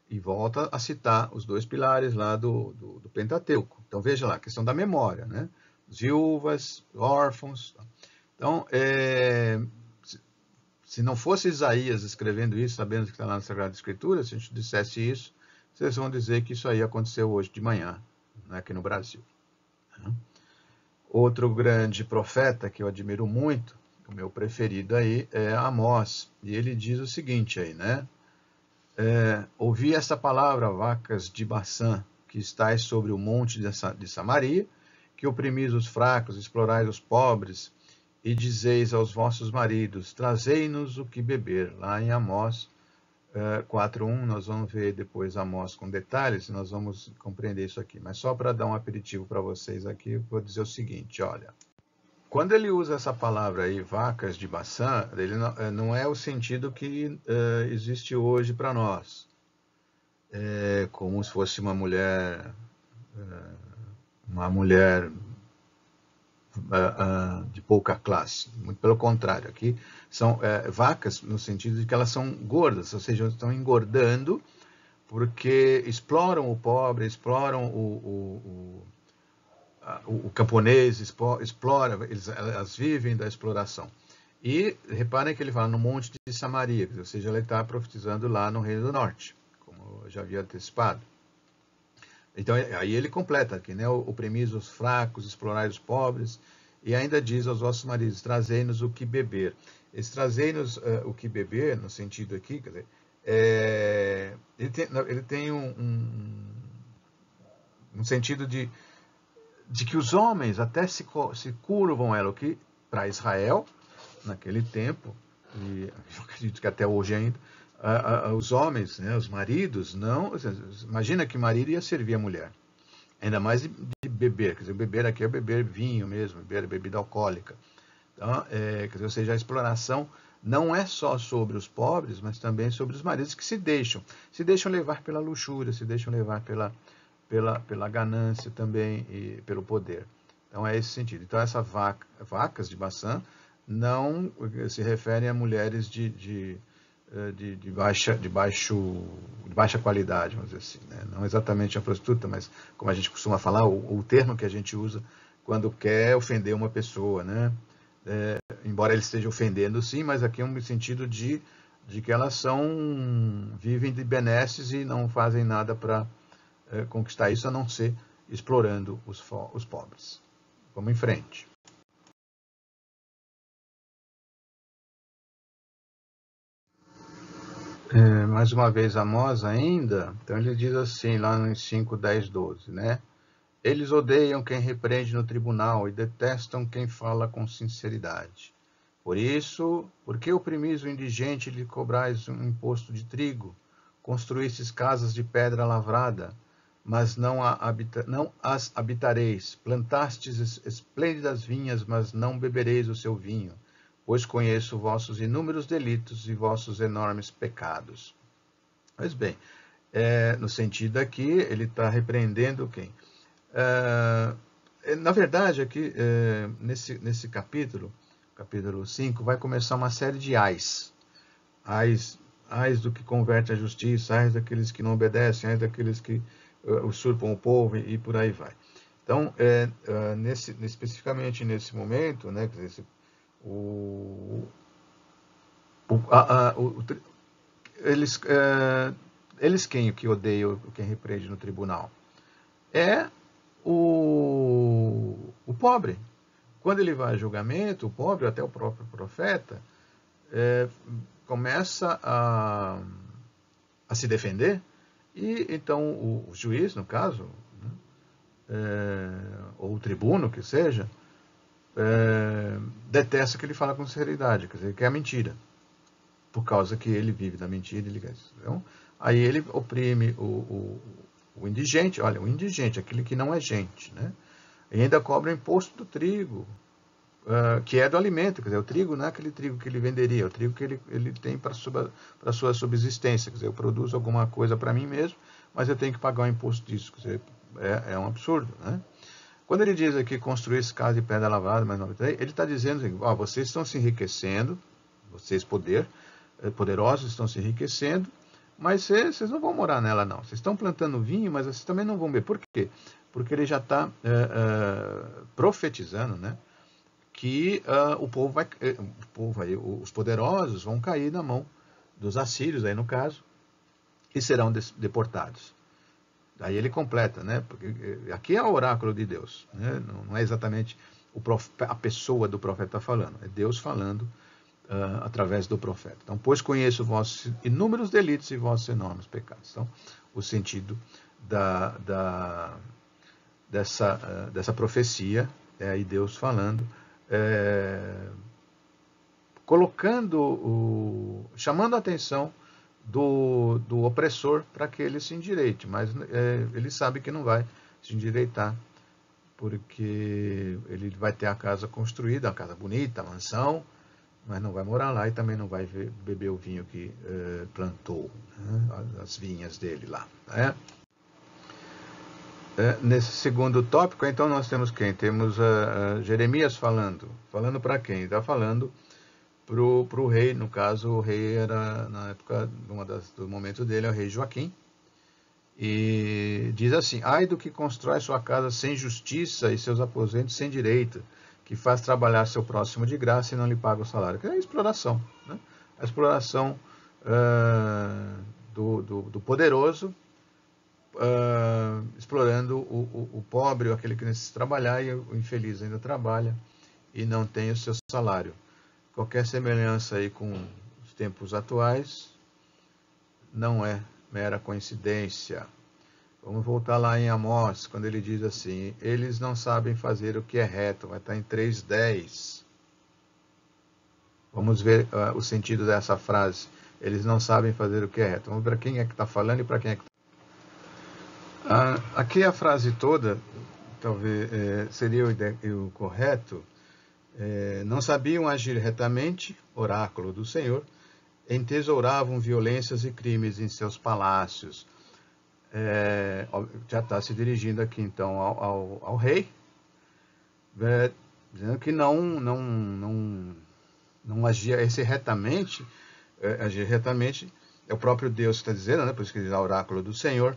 E volta a citar os dois pilares lá do Pentateuco. Então, veja lá, a questão da memória, né? Viúvas, órfãos. Então, se não fosse Isaías escrevendo isso, sabendo que está lá na Sagrada Escritura, se a gente dissesse isso, vocês vão dizer que isso aí aconteceu hoje de manhã, né, aqui no Brasil. Outro grande profeta que eu admiro muito, o meu preferido aí, é Amós. E ele diz o seguinte aí, né? Ouvi essa palavra, vacas de Baçã, que estáis sobre o monte de Samaria, que oprimis os fracos, explorais os pobres, e dizeis aos vossos maridos, trazei-nos o que beber. Lá em Amós 4:1, nós vamos ver depois Amós com detalhes, e nós vamos compreender isso aqui. Mas só para dar um aperitivo para vocês aqui, eu vou dizer o seguinte, olha. Quando ele usa essa palavra aí, vacas de Baçã, ele não é o sentido que existe hoje para nós. É como se fosse uma mulher de pouca classe. Muito pelo contrário, aqui são vacas no sentido de que elas são gordas, ou seja, estão engordando porque exploram o pobre, exploram o camponês, explora, elas vivem da exploração. E reparem que ele fala no Monte de Samaria, ou seja, ele está profetizando lá no Reino do Norte, como eu já havia antecipado. Então, aí ele completa aqui, né? Oprimis os fracos, explorai os pobres, e ainda diz aos vossos maridos, trazei-nos o que beber. Esse trazei-nos o que beber, no sentido aqui, quer dizer, ele tem um sentido de que os homens até se curvam ela, o que para Israel, naquele tempo, e eu acredito que até hoje ainda, os homens, né, os maridos, não. Imagina que marido ia servir a mulher, ainda mais de beber. Quer dizer, beber aqui é beber vinho mesmo, beber bebida alcoólica. Então, quer dizer, ou seja, a exploração não é só sobre os pobres, mas também sobre os maridos que se deixam levar pela luxúria, se deixam levar pela ganância também e pelo poder. Então é esse sentido. Então essas vacas de Baçã não se referem a mulheres de baixa qualidade, vamos dizer assim, né? Não exatamente a prostituta, mas como a gente costuma falar, o termo que a gente usa quando quer ofender uma pessoa, né? Embora ele esteja ofendendo, sim, mas aqui é um sentido de que elas vivem de benesses e não fazem nada para conquistar isso, a não ser explorando os pobres. Vamos em frente. Mais uma vez Amós ainda, então ele diz assim, lá em 5, 10, 12, né? Eles odeiam quem repreende no tribunal e detestam quem fala com sinceridade. Por isso, por que oprimis o indigente e lhe cobrais um imposto de trigo? Construístes casas de pedra lavrada, mas não as habitareis. Plantastes esplêndidas vinhas, mas não bebereis o seu vinho, pois conheço vossos inúmeros delitos e vossos enormes pecados. Pois bem, no sentido aqui, ele está repreendendo quem? Na verdade, aqui, nesse capítulo 5, vai começar uma série de ais. Ais do que converte a justiça, ais daqueles que não obedecem, ais daqueles que usurpam o povo e por aí vai. Então, especificamente nesse momento, né, eles quem que odeiam, quem repreende no tribunal? É o pobre. Quando ele vai a julgamento, o pobre, até o próprio profeta, começa a se defender, e então o juiz, no caso, ou o tribuno, que seja, detesta que ele fala com sinceridade, quer dizer, que é a mentira, por causa que ele vive da mentira. Então, aí ele oprime o indigente, olha, o indigente, aquele que não é gente, né? E ainda cobra o imposto do trigo, que é do alimento, quer dizer, o trigo não é aquele trigo que ele venderia, é o trigo que ele tem para a sua subsistência, quer dizer, eu produzo alguma coisa para mim mesmo, mas eu tenho que pagar o imposto disso, quer dizer, é um absurdo, né? Quando ele diz aqui construir esse casa de pedra lavada, mas não, ele está dizendo assim, vocês estão se enriquecendo, vocês poderosos estão se enriquecendo, mas vocês não vão morar nela não, vocês estão plantando vinho, mas vocês também não vão beber. Por quê? Porque ele já está profetizando, né, que os poderosos vão cair na mão dos assírios, aí no caso, e serão deportados. Aí ele completa, né? Porque aqui é o oráculo de Deus, né? Não é exatamente a pessoa do profeta falando, é Deus falando através do profeta. Então, pois conheço vossos inúmeros delitos e vossos enormes pecados. Então, o sentido dessa profecia é aí Deus falando chamando a atenção do opressor para que ele se endireite, mas ele sabe que não vai se endireitar, porque ele vai ter a casa construída, uma casa bonita, a mansão, mas não vai morar lá e também não vai beber o vinho que plantou, né, as vinhas dele lá. Né? Nesse segundo tópico, então, nós temos quem? Temos Jeremias falando para quem? Está falando para o rei, no caso, o rei era, na época, do momento dele, é o rei Joaquim, e diz assim: ai do que constrói sua casa sem justiça e seus aposentos sem direito, que faz trabalhar seu próximo de graça e não lhe paga o salário. Que é a exploração, né? A exploração do poderoso, explorando o pobre, ou aquele que necessita trabalhar, e o infeliz ainda trabalha e não tem o seu salário. Qualquer semelhança aí com os tempos atuais não é mera coincidência. Vamos voltar lá em Amós, quando ele diz assim: eles não sabem fazer o que é reto. Vai estar em 3:10. Vamos ver o sentido dessa frase. Eles não sabem fazer o que é reto. Vamos ver para quem é que está falando e para quem é que está. Aqui a frase toda, talvez seria o correto. Não sabiam agir retamente, oráculo do Senhor, entesouravam violências e crimes em seus palácios. Já está se dirigindo aqui então ao rei, dizendo que não agia retamente. Agir retamente é o próprio Deus que está dizendo, né? Por isso que diz oráculo do Senhor,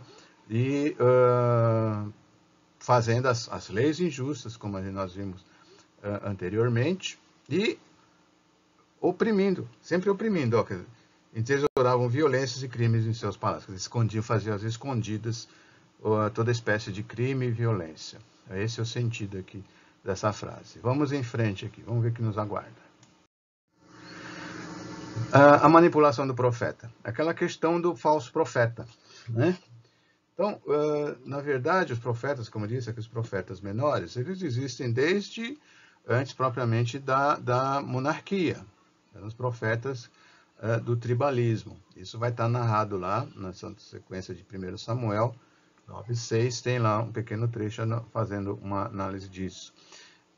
e fazendo as leis injustas, como nós vimos anteriormente, e oprimindo, sempre oprimindo, entesouravam violências e crimes em seus palácios, escondiam, faziam as escondidas toda espécie de crime e violência. Esse é o sentido aqui dessa frase. Vamos em frente aqui, vamos ver o que nos aguarda. A manipulação do profeta, aquela questão do falso profeta, né? Então, na verdade, os profetas, como eu disse, aqui os profetas menores, eles existem desde antes propriamente da monarquia. Eram os profetas do tribalismo. Isso vai estar narrado lá na sequência de 1 Samuel 9:6, tem lá um pequeno trecho fazendo uma análise disso.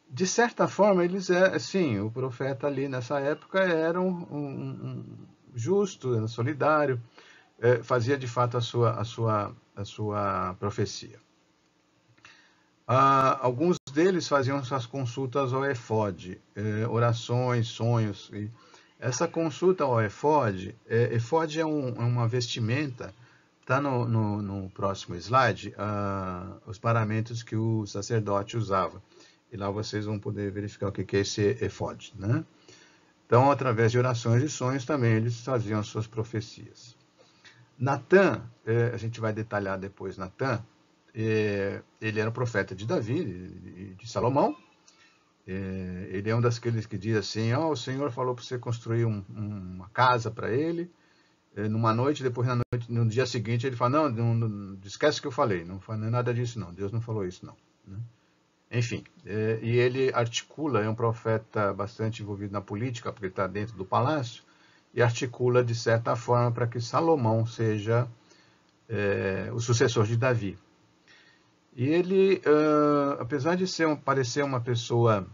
De certa forma, eles sim, o profeta ali nessa época era um justo, era solidário, fazia de fato a sua profecia. Alguns deles faziam suas consultas ao efode, orações, sonhos. E essa consulta ao efode é uma vestimenta, está no próximo slide, os paramentos que o sacerdote usava. E lá vocês vão poder verificar o que é esse efode, né? Então, através de orações e sonhos também, eles faziam as suas profecias. Natã, a gente vai detalhar depois Natã, ele era o profeta de Davi e de Salomão. Ele é um daqueles que diz assim: o Senhor falou para você construir uma casa para ele, numa noite, depois no dia seguinte ele fala: não, esquece que eu falei, não é nada disso não, Deus não falou isso não. Né? Enfim, e ele articula, é um profeta bastante envolvido na política, porque ele está dentro do palácio, e articula de certa forma para que Salomão seja o sucessor de Davi. E ele, apesar de parecer uma pessoa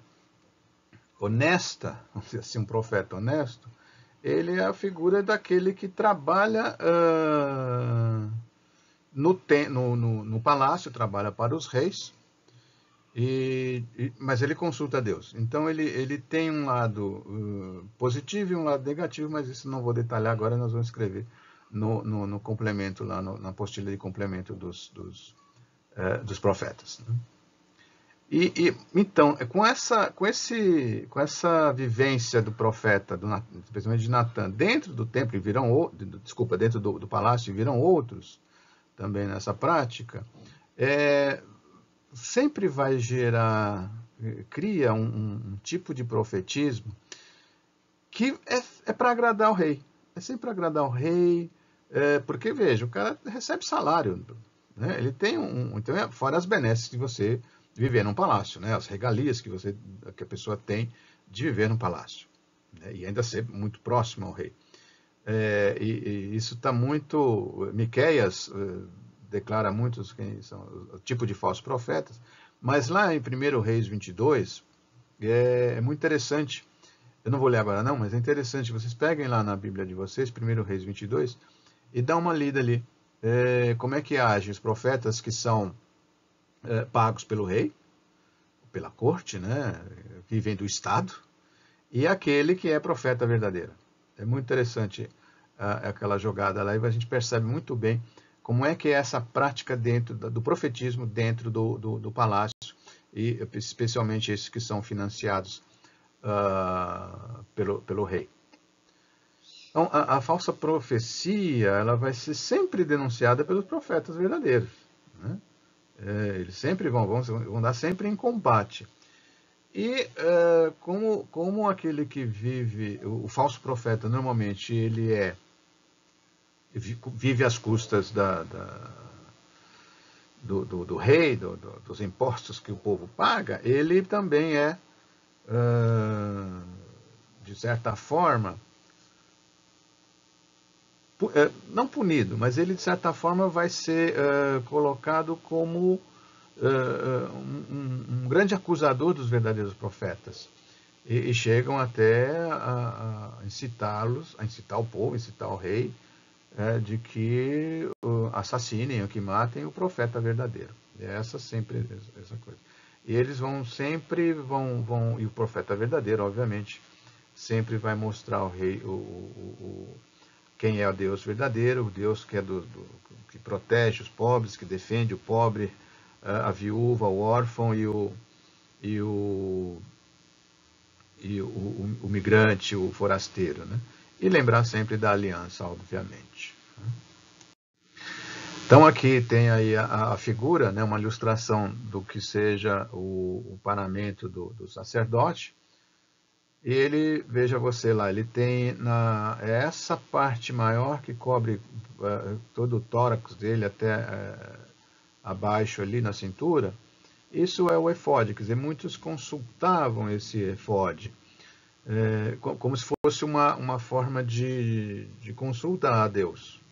honesta, vamos dizer assim, um profeta honesto, ele é a figura daquele que trabalha no palácio, trabalha para os reis, mas ele consulta a Deus. Então ele tem um lado positivo e um lado negativo, mas isso não vou detalhar agora, nós vamos escrever no complemento, lá na apostila de complemento dos profetas. Né? Então, com essa vivência do profeta, especialmente de Natã, dentro do templo, dentro do palácio, viram outros também nessa prática, sempre vai cria um tipo de profetismo que é para agradar o rei. É sempre para agradar o rei, porque, veja, o cara recebe salário, né? Ele tem então, fora as benesses de você viver num palácio, né? As regalias que a pessoa tem de viver num palácio, né? E ainda ser muito próximo ao rei. E isso está muito... Miqueias declara muitos quem são o tipo de falsos profetas, mas lá em 1 Reis 22, é muito interessante. Eu não vou ler agora não, mas é interessante. Vocês peguem lá na Bíblia de vocês, 1 Reis 22, e dá uma lida ali. Como é que agem os profetas que são pagos pelo rei, pela corte, né, vivem do Estado, e aquele que é profeta verdadeiro. É muito interessante aquela jogada lá, e a gente percebe muito bem como é que é essa prática dentro do profetismo dentro do palácio, e especialmente esses que são financiados pelo rei. Então, a falsa profecia ela vai ser sempre denunciada pelos profetas verdadeiros, né? Eles sempre vão dar sempre em combate. E como aquele que vive, o falso profeta, normalmente ele vive às custas do rei, dos impostos que o povo paga, ele também de certa forma, não punido, mas ele de certa forma vai ser colocado como um grande acusador dos verdadeiros profetas. E chegam até a incitá-los, a incitar o povo, incitar o rei, de que assassinem ou que matem o profeta verdadeiro. Essa sempre essa coisa. E eles e o profeta verdadeiro, obviamente, sempre vai mostrar ao rei quem é o Deus verdadeiro, o Deus que que protege os pobres, que defende o pobre, a viúva, o órfão o migrante, o forasteiro, né? E lembrar sempre da aliança, obviamente. Então aqui tem aí a figura, né, uma ilustração do que seja o paramento do sacerdote. E ele, veja você lá, ele tem essa parte maior que cobre todo o tórax dele até abaixo ali na cintura. Isso é o efode, quer dizer, muitos consultavam esse efode como se fosse uma forma de consulta a Deus.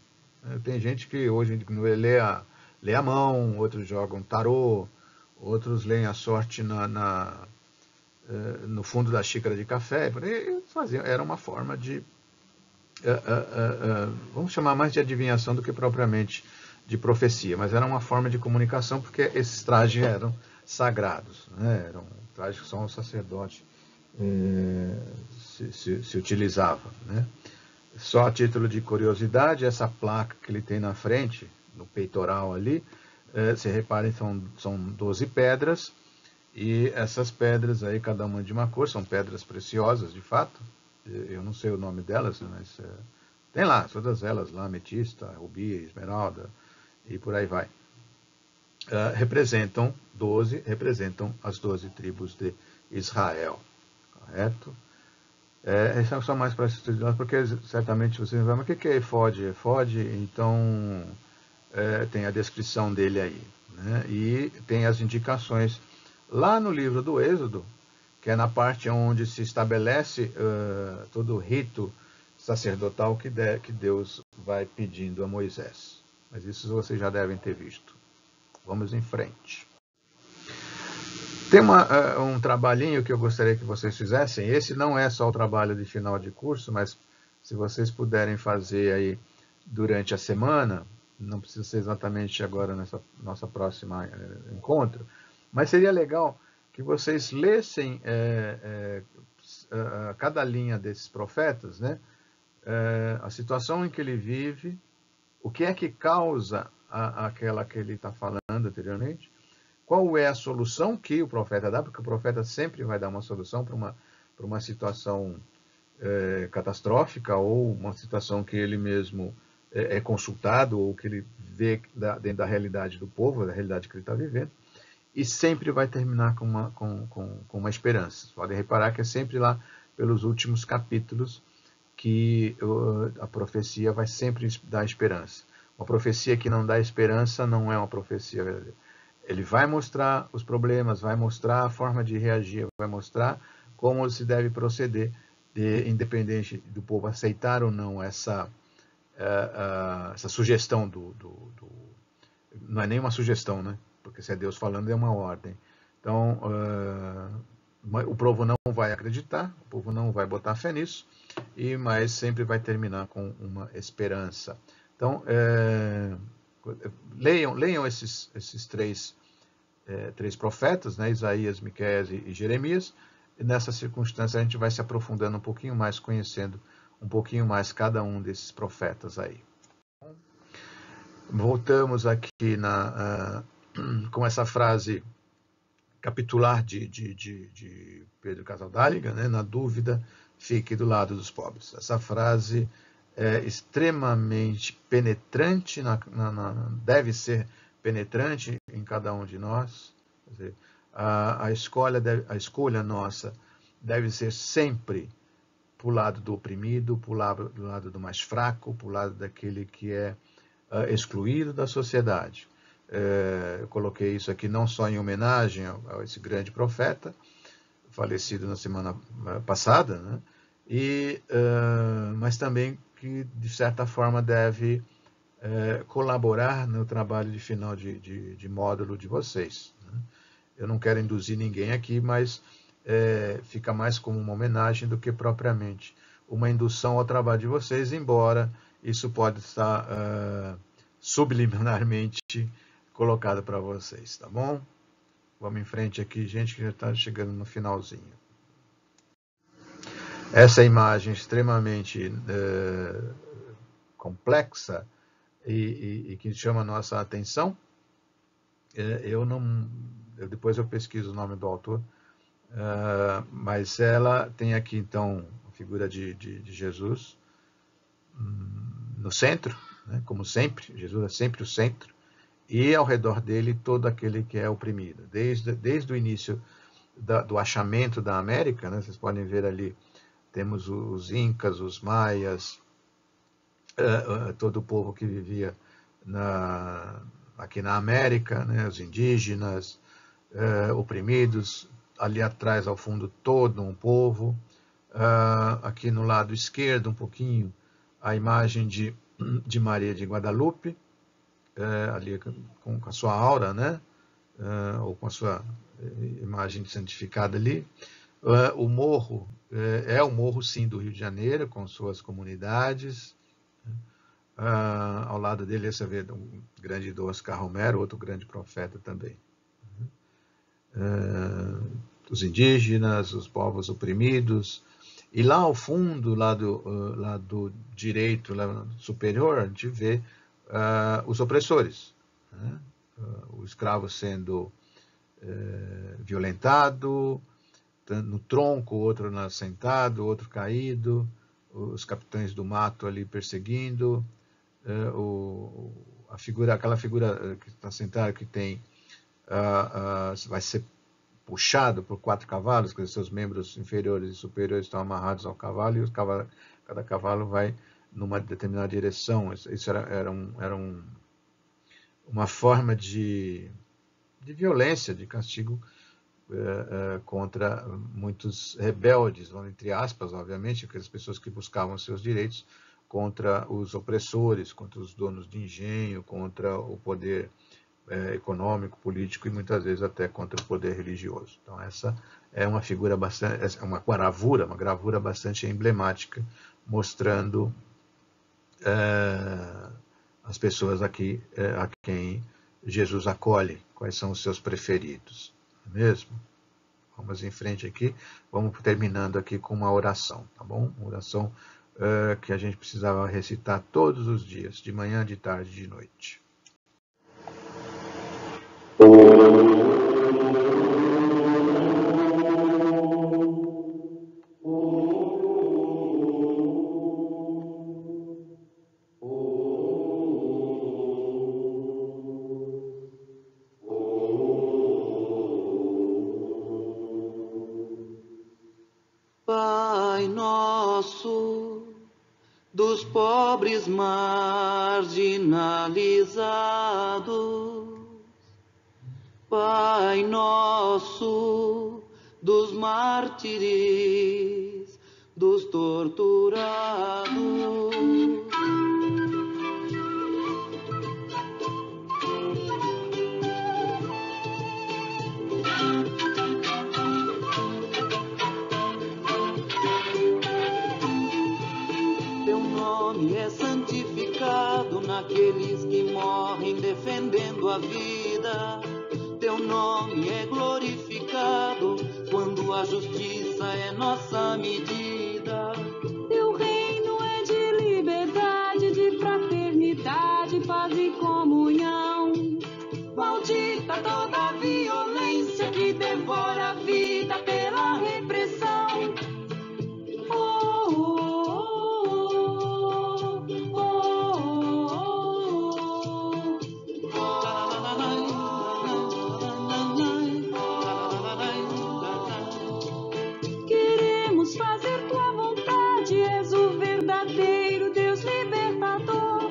Tem gente que hoje lê a mão, outros jogam tarô, outros leem a sorte no fundo da xícara de café. Era uma forma de, vamos chamar mais de adivinhação do que propriamente de profecia, mas era uma forma de comunicação porque esses trajes eram sagrados, né? Eram trajes que só um sacerdote se utilizava, né? Só a título de curiosidade, essa placa que ele tem na frente, no peitoral ali, se reparem, são 12 pedras, e essas pedras aí, cada uma de uma cor, são pedras preciosas, de fato. Eu não sei o nome delas, mas tem lá, todas elas lá, ametista, rubi, esmeralda, e por aí vai. Representam as 12 tribos de Israel, correto? Esse é só mais para estudar, porque certamente você vai, mas o que é efode? Efode, então, tem a descrição dele aí, né? E tem as indicações lá no livro do Êxodo, que é na parte onde se estabelece todo o rito sacerdotal que Deus vai pedindo a Moisés. Mas isso vocês já devem ter visto. Vamos em frente. Tem um trabalhinho que eu gostaria que vocês fizessem. Esse não é só o trabalho de final de curso, mas se vocês puderem fazer aí durante a semana, não precisa ser exatamente agora nessa nossa próxima encontro, mas seria legal que vocês lessem cada linha desses profetas, né? A situação em que ele vive, o que é que causa aquela que ele está falando anteriormente, qual é a solução que o profeta dá, porque o profeta sempre vai dar uma solução para uma situação catastrófica ou uma situação que ele mesmo é consultado ou que ele vê dentro da realidade do povo, da realidade que ele está vivendo, e sempre vai terminar com uma esperança. Vocês podem reparar que é sempre lá pelos últimos capítulos que a profecia vai sempre dar esperança. Uma profecia que não dá esperança não é uma profecia verdadeira. Ele vai mostrar os problemas, vai mostrar a forma de reagir, vai mostrar como se deve proceder, independente do povo aceitar ou não essa sugestão não é nem uma sugestão, né? Porque se é Deus falando, é uma ordem. Então, o povo não vai acreditar, o povo não vai botar fé nisso, mas sempre vai terminar com uma esperança. Então, leiam esses três profetas, né? Isaías, Miqueias e Jeremias. E nessa circunstância a gente vai se aprofundando um pouquinho mais, conhecendo um pouquinho mais cada um desses profetas aí. Voltamos aqui com essa frase capitular de Pedro Casaldáliga, né? Na dúvida, fique do lado dos pobres. Essa frase é extremamente penetrante, deve ser penetrante em cada um de nós. Quer dizer, a escolha nossa deve ser sempre para o lado do oprimido, para o lado do mais fraco, para o lado daquele que é excluído da sociedade. Eu coloquei isso aqui não só em homenagem a esse grande profeta, falecido na semana passada, né? Mas também que, de certa forma, deve colaborar no trabalho de final de módulo de vocês, né? Eu não quero induzir ninguém aqui, mas fica mais como uma homenagem do que propriamente uma indução ao trabalho de vocês, embora isso pode estar subliminarmente colocado para vocês, tá bom? Vamos em frente aqui, gente, que já está chegando no finalzinho. Essa imagem extremamente complexa e que chama a nossa atenção, depois eu pesquiso o nome do autor, mas ela tem aqui, então, a figura de Jesus no centro, né, como sempre, Jesus é sempre o centro, e ao redor dele todo aquele que é oprimido. Desde o início do achamento da América, né, vocês podem ver ali, temos os incas, os maias, todo o povo que vivia aqui na América, né, os indígenas, oprimidos, ali atrás, ao fundo, todo um povo. Aqui no lado esquerdo, um pouquinho, a imagem de Maria de Guadalupe, ali com a sua aura, né? Ou com a sua imagem santificada ali. O morro é o morro, sim, do Rio de Janeiro, com suas comunidades. Ao lado dele, você vê um grande idoso, Oscar Romero, outro grande profeta também. Os indígenas, os povos oprimidos. E lá ao fundo, lá do direito, lá superior, a gente vê os opressores, né? O escravo sendo violentado, no tronco, outro sentado, outro caído, os capitães do mato ali perseguindo, aquela figura que está sentada, que tem vai ser puxado por 4 cavalos, que seus membros inferiores e superiores estão amarrados ao cavalo, e cada cavalo vai numa determinada direção. Isso era uma forma de violência, de castigo contra muitos rebeldes, entre aspas, obviamente, aquelas pessoas que buscavam seus direitos, contra os opressores, contra os donos de engenho, contra o poder econômico, político e muitas vezes até contra o poder religioso. Então essa é uma figura bastante, uma gravura bastante emblemática, mostrando as pessoas aqui a quem Jesus acolhe, quais são os seus preferidos, não é mesmo? Vamos em frente aqui, vamos terminando aqui com uma oração, tá bom? Uma oração que a gente precisava recitar todos os dias, de manhã, de tarde, de noite. Pai nosso, dos pobres marginalizados, Pai nosso, dos mártires, dos torturados. Teu nome é santificado naqueles que morrem defendendo a vida. Teu nome é glorificado quando a justiça é nossa medida. Teu reino é de liberdade, de fraternidade, paz e comunhão. Maldita toda a violência que devora a vida pela repressão. Oh, oh, oh, oh, oh. Queremos fazer tua vontade, és o verdadeiro Deus libertador.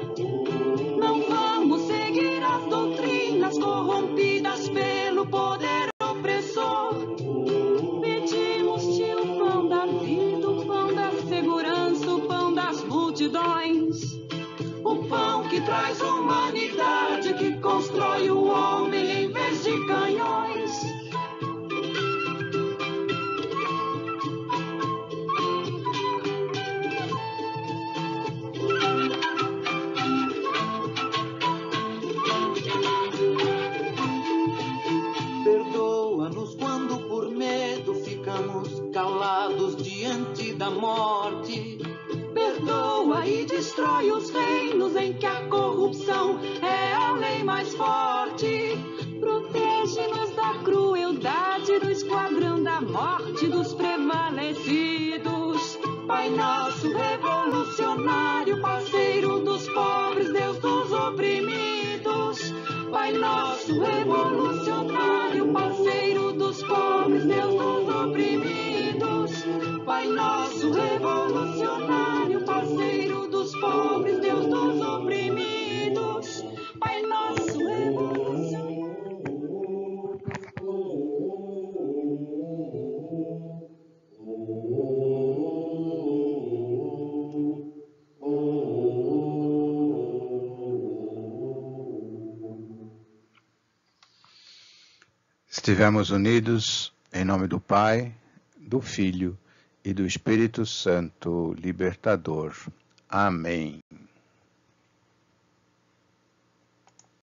Não vamos seguir as doutrinas corrompidas pelo poder opressor. Pedimos-te o pão da vida, o pão da segurança, o pão das multidões. O pão que traz humanidade, que constrói o homem em vez de canhões. Perdoa-nos quando por medo ficamos calados diante da morte. Perdoa e destrói os reinos em que a corrupção é a lei mais forte. Protege-nos da crueldade, do esquadrão da morte dos prevalecidos. Pai nosso revolucionário, parceiro dos pobres, Deus dos oprimidos. Pai nosso revolucionário, parceiro dos pobres, Deus dos oprimidos. Pai nosso revolucionário, parceiro dos pobres, Deus dos oprimidos. Pai nosso revolucionário. Estivemos unidos em nome do Pai, do Filho e do Espírito Santo Libertador. Amém.